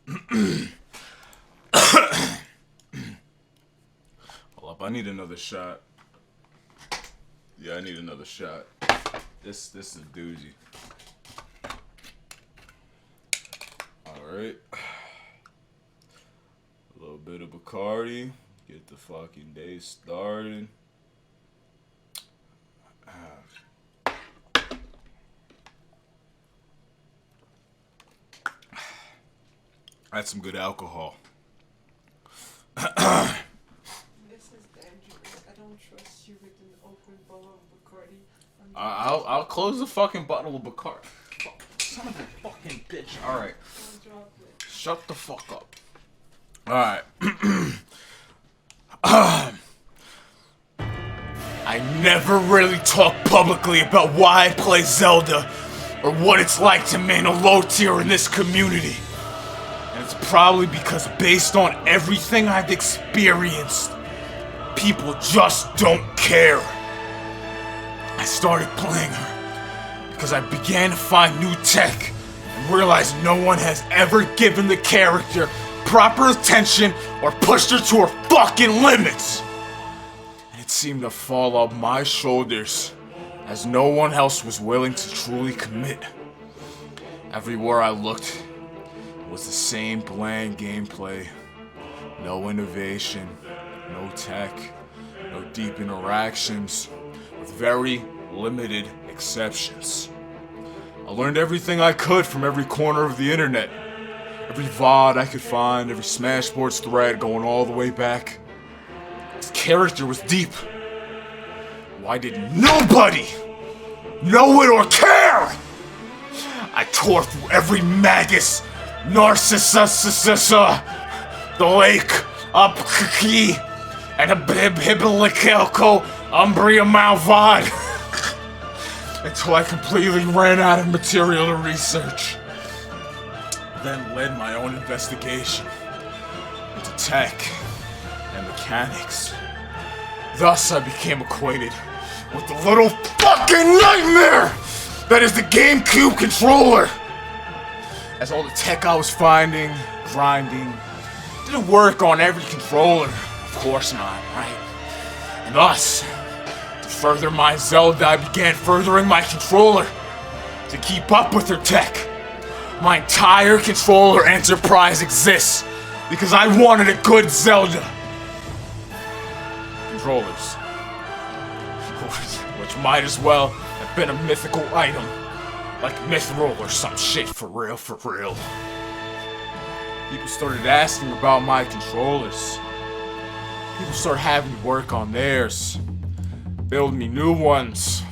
Hold up, I need another shot. Yeah, I need another shot. This is a doozy. Alright. A little bit of Bacardi. Get the fucking day started. That's some good alcohol. This is dangerous. I don't trust you with an open bottle of Bacardi. I'll close the fucking bottle of Bacardi. Son of a fucking bitch. Alright. Shut the fuck up. Alright. I never really talk publicly about why I play Zelda or what it's like to man a low tier in this community. And it's probably because based on everything I've experienced, people just don't care. I started playing her because I began to find new tech and realized no one has ever given the character proper attention or pushed her to her fucking limits. And it seemed to fall off my shoulders as no one else was willing to truly commit. Everywhere I looked, it was the same bland gameplay. No innovation, no tech, no deep interactions, with very limited exceptions. I learned everything I could from every corner of the internet. Every VOD I could find, every Smashboards thread going all the way back. This character was deep. Why did nobody know it or care? I tore through every magus, Narcissa, the lake, up key, and a Biblical Umbria Malvad until I completely ran out of material to research. Then led my own investigation into tech and mechanics. Thus, I became acquainted with the little fucking nightmare that is the GameCube controller. As all the tech I was finding, grinding, didn't work on every controller. Of course not, right? And thus, to further my Zelda, I began furthering my controller to keep up with her tech. My entire controller enterprise exists because I wanted a good Zelda. Controllers. Which might as well have been a mythical item. Like Mithril or some shit, for real, for real. People started asking about my controllers. People started having me work on theirs. Build me new ones.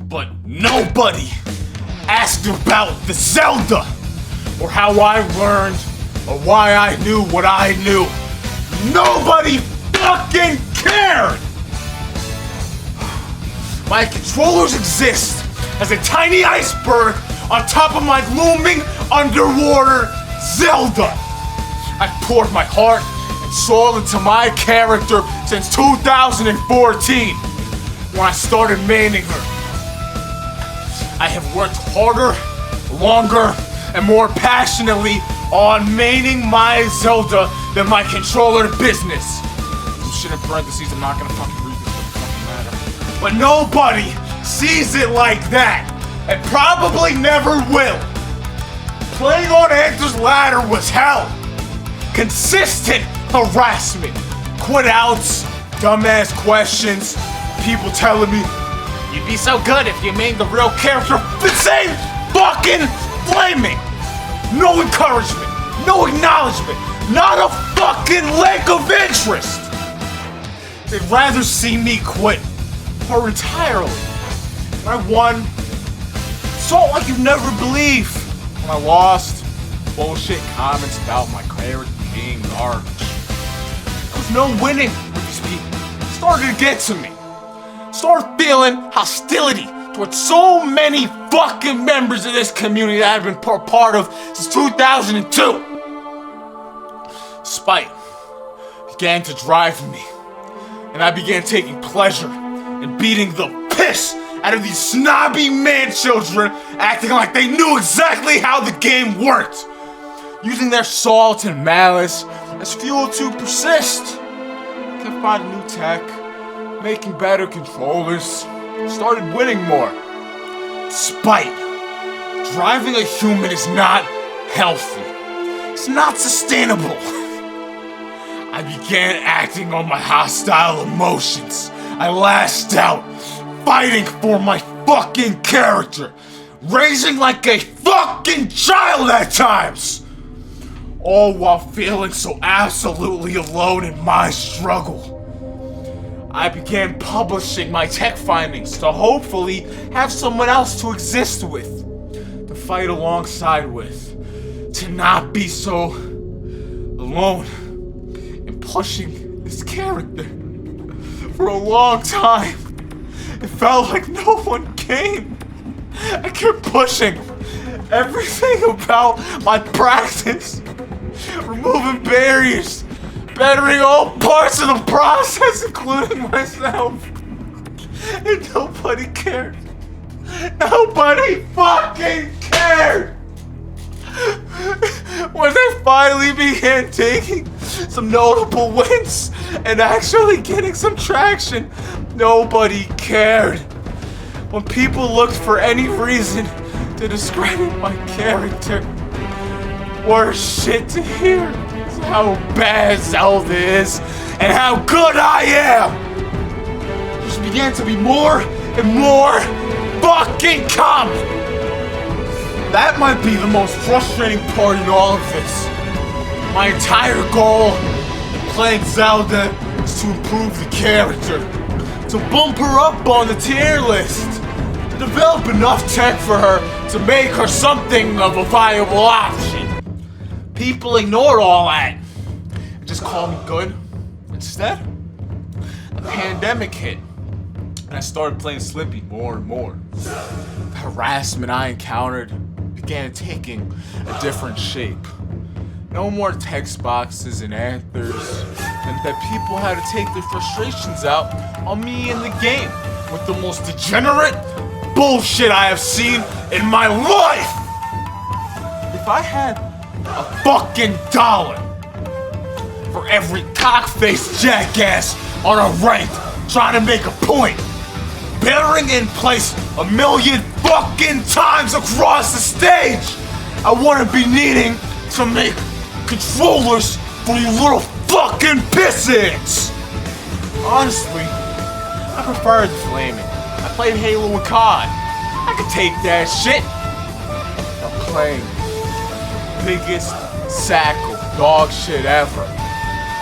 But nobody asked about the Zelda, or how I learned, or why I knew what I knew. Nobody fucking cared! My controllers exist as a tiny iceberg on top of my looming underwater Zelda. I've poured my heart and soul into my character since 2014, when I started maining her. I have worked harder, longer, and more passionately on maining my Zelda than my controller business. Some shit in parentheses, I'm not gonna fucking read this, doesn't fucking matter. But nobody sees it like that, and probably never will. Playing on Answer's Ladder was hell. Consistent harassment, quit outs, dumbass questions, people telling me, you'd be so good if you made the real character the same fucking flaming. No encouragement, no acknowledgement, not a fucking lick of interest. They'd rather see me quit her entirely. When I won, so like you'd never believe. When I lost, bullshit comments about my character being garbage. There was no winning with these people. It started to get to me. Started feeling hostility towards so many fucking members of this community that I've been part of since 2002. Spite began to drive me, and I began taking pleasure in beating the piss out of these snobby man children acting like they knew exactly how the game worked. using their salt and malice as fuel to persist. Kept finding new tech, making better controllers, started winning more. Despite, driving a human is not healthy. It's not sustainable. I began acting on my hostile emotions. I lashed out, fighting for my fucking character, raging like a fucking child at times, all while feeling so absolutely alone in my struggle. I began publishing my tech findings to hopefully have someone else to exist with, to fight alongside with, to not be so alone in pushing this character. For a long time, it felt like no one came. I kept pushing everything about my practice, removing barriers, bettering all parts of the process, including myself. And nobody cared. Nobody fucking cared! When they finally began taking some notable wins and actually getting some traction, nobody cared. When people looked for any reason to discredit my character, worst shit to hear is how bad Zelda is and how good I am. Just began to be more and more fucking common. That might be the most frustrating part in all of this. My entire goal in playing Zelda is to improve the character, to bump her up on the tier list, to develop enough tech for her to make her something of a viable option. People ignored all that and just called me good. Instead, the pandemic hit, and I started playing Slippi more and more. The harassment I encountered began taking a different shape. No more text boxes and answers, and that people had to take their frustrations out on me in the game with the most degenerate bullshit I have seen in my life! If I had a fucking dollar for every cock-faced jackass on a rank trying to make a point, bearing in place a million fucking times across the stage, I wouldn't be needing to make controllers for you little fucking pissants! Honestly, I prefer the flaming. I played Halo and COD. I could take that shit. I'm playing the biggest sack of dog shit ever.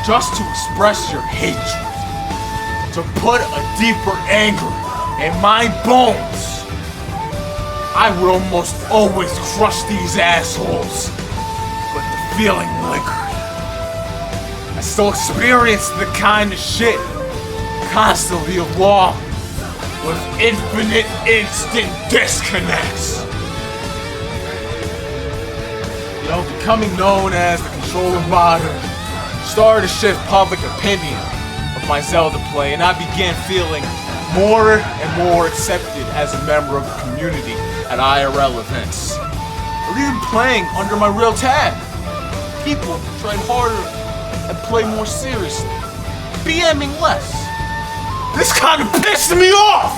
Just to express your hatred. To put a deeper anger in my bones. I would almost always crush these assholes, but the feeling lingered. I still experience the kind of shit constantly along with infinite instant disconnects. You know, becoming known as the controller modder started to shift public opinion of my Zelda play, and I began feeling more and more accepted as a member of the community at IRL events, or even playing under my real tag. People tried harder and play more seriously, BMing less. This kind of pissed me off!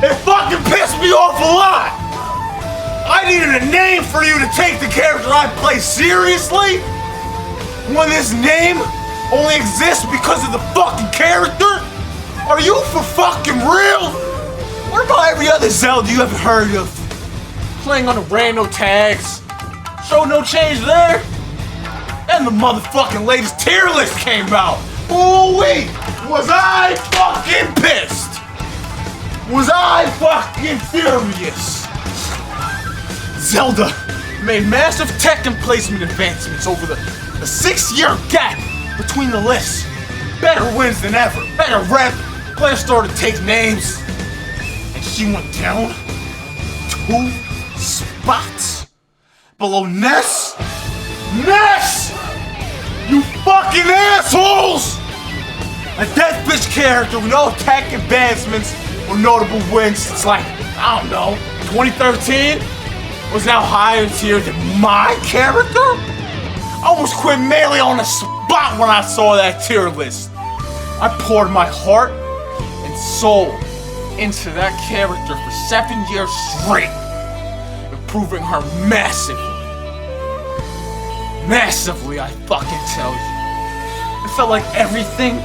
It fucking pissed me off a lot! I needed a name for you to take the character I play seriously? When this name only exists because of the fucking character? Are you for fucking real? What about every other Zelda you haven't heard of? Playing on the rando tags. Show no change there. And the motherfucking latest tier list came out. Ooh-wee! Was I fucking pissed? Was I fucking furious? Zelda made massive tech and placement advancements over the 6-year gap between the lists. Better wins than ever, better rep. Players started to take names, and she went down 2 spots below Ness. Ness! You fucking assholes! A death bitch character with no tech advancements or notable wins since like, I don't know, 2013 was now higher tier than my character? almost quit melee on the spot when I saw that tier list. I poured my heart and soul into that character for 7 years straight, improving her massively. Massively, I fucking tell you. It felt like everything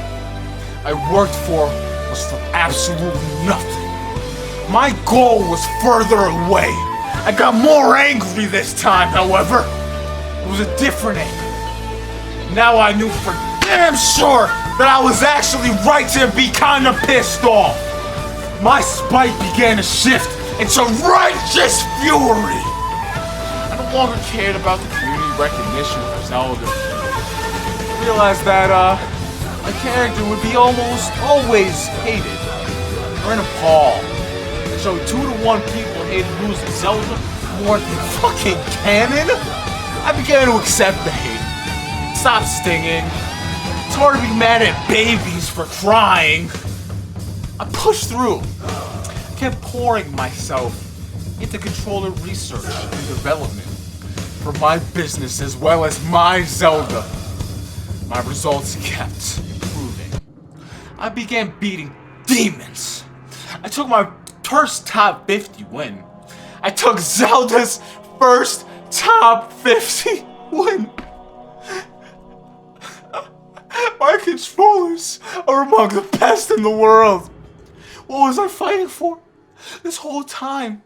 I worked for was for absolutely nothing. My goal was further away. I got more angry this time, however. It was a different anger. Now I knew for damn sure that I was actually right to be kinda pissed off. My spite began to shift into righteous fury. I no longer cared about the community recognition for Zelda. I realized that my character would be almost always hated or in a Paul. So 2-to-1 people hated losing Zelda more than fucking canon. I began to accept the hate. Stop stinging. It's hard to be mad at babies for crying. I pushed through. I kept pouring myself into controller research and development for my business as well as my Zelda. My results kept improving. I began beating demons. I took my first top 50 win. I took Zelda's first top 50 win. My controllers are among the best in the world. What was I fighting for this whole time?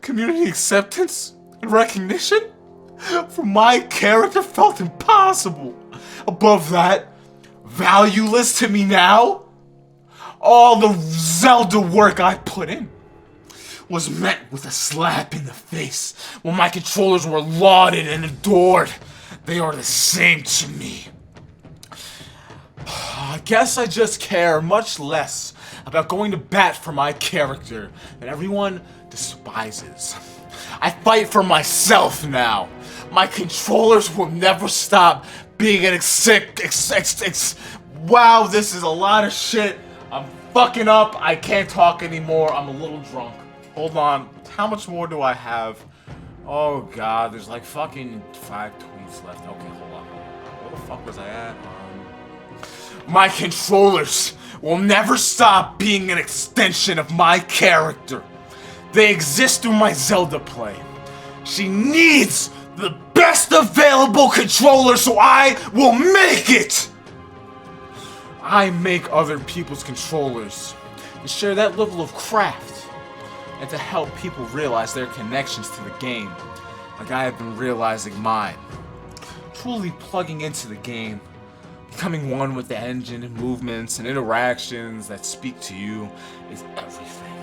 Community acceptance and recognition? For my character felt impossible. Above that, valueless to me now? All the Zelda work I put in was met with a slap in the face when my controllers were lauded and adored. They are the same to me. I guess I just care much less about going to bat for my character that everyone despises. I fight for myself now. My controllers will never stop being an wow, this is a lot of shit. I'm fucking up. I can't talk anymore. I'm a little drunk. Hold on. How much more do I have? Oh god, there's like fucking 5 tweets left. Okay, hold on. Where the fuck was I at? My controllers will never stop being an extension of my character. They exist through my Zelda play. She needs the best available controller, so I will make it! I make other people's controllers to share that level of craft and to help people realize their connections to the game, like I have been realizing mine. Truly plugging into the game, becoming one with the engine and movements and interactions that speak to you is everything.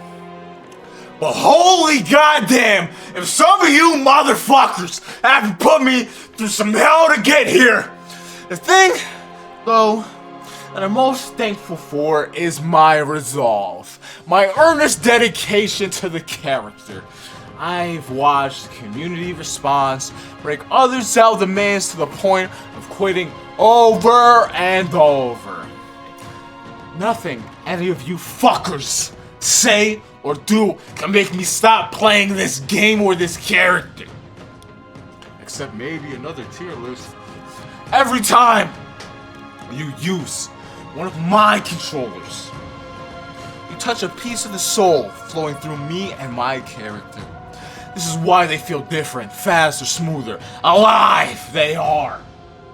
But holy goddamn, if some of you motherfuckers have to put me through some hell to get here. The thing, though, that I'm most thankful for is my resolve. My earnest dedication to the character. I've watched the community response break other Zelda mains to the point of quitting over and over. Nothing any of you fuckers say or do can make me stop playing this game or this character. Except maybe another tier list. Every time you use one of my controllers, you touch a piece of the soul flowing through me and my character. This is why they feel different, faster, smoother, alive they are.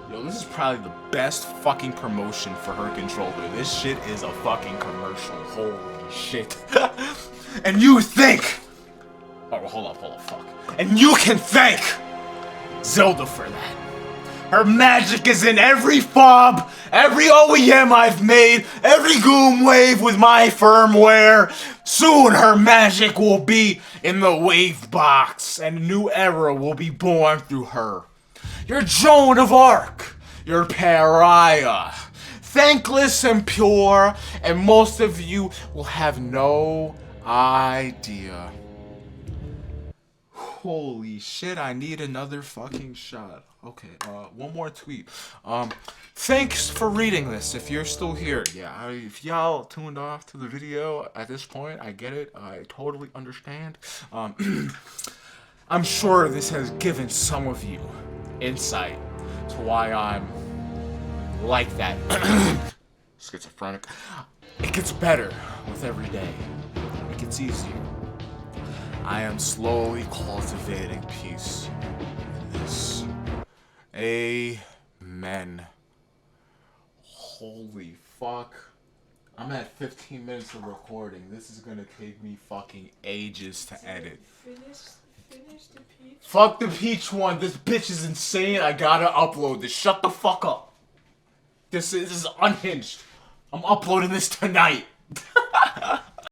Yo, this is probably the best fucking promotion for her controller. This shit is a fucking commercial. Holy shit. And you think... Oh, hold up, fuck. And you can thank Zelda for that. Her magic is in every fob, every OEM I've made, every Goom Wave with my firmware. Soon her magic will be in the Wave Box, and a new era will be born through her. You're Joan of Arc. You're Pariah. Thankless and pure, and most of you will have no idea. Holy shit, I need another fucking shot. Okay, one more tweet. Thanks for reading this, if you're still here. Yeah, if y'all tuned off to the video at this point, I get it. I totally understand. I'm sure this has given some of you insight to why I'm like that. Schizophrenic. It gets better with every day. It gets easier. I am slowly cultivating peace in this. Amen. Holy fuck. I'm at 15 minutes of recording. This is gonna take me fucking ages to edit. Finish the peach. Fuck the peach one. This bitch is insane. I gotta upload this. Shut the fuck up. This is unhinged. I'm uploading this tonight.